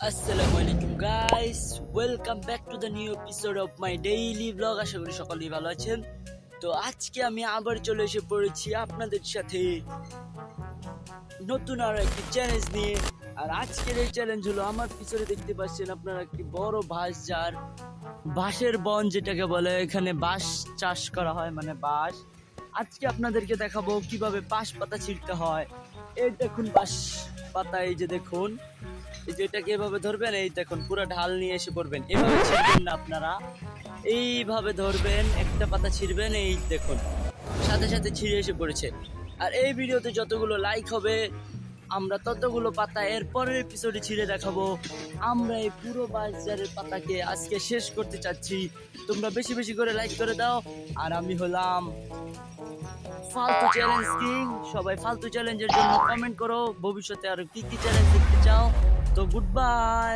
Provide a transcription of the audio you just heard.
আসসালামু আলাইকুম guys, welcome back to the new episode of my daily blog. আশা করি সকলেই ভালো আছেন। তো আজকে আমি আবার চলে এসে পড়েছি আপনাদের সাথে নতুন আরো একটি চ্যালেঞ্জ নিয়ে। আর আজকের এই চ্যালেঞ্জ হলো, আমার পিছনে দেখতে পাচ্ছেন আপনারা একটি বড় বাঁশঝাড়, বাঁশের বন যেটাকে বলে, এখানে বাঁশ চাষ করা হয়, মানে বাঁশ। আজকে আপনাদেরকে দেখাবো কিভাবে বাঁশ পাতা ছিঁড়তে হয়। এই দেখুন বাঁশ পাতা, এই যে দেখুন, এই যে এটাকে এভাবে ধরবেন, এই দেখুন পুরো ঢাল নিয়ে এসে পড়বেন, এভাবে ছিঁড়বেন না আপনারা, এইভাবে ধরবেন, একটা পাতা ছিঁড়বেন, এই দেখুন সাথে সাথে ছিঁড়ে এসে পড়েছে। আর এই ভিডিওতে যতগুলো লাইক হবে আমরা ততগুলো পাতা এর পরের এপিসোডে ছিঁড়ে দেখাবো। আমরা এই পুরো বাজারের পাতাকে আজকে শেষ করতে চাচ্ছি। তোমরা বেশি বেশি করে লাইক করে দাও। আর আমি হলাম ফালতু চ্যালেঞ্জ কিং। সবাই ফালতু চ্যালেঞ্জের জন্য কমেন্ট করো, ভবিষ্যতে আরো কি কি চ্যালেঞ্জ দেখতে চাও। তো গুড বাই।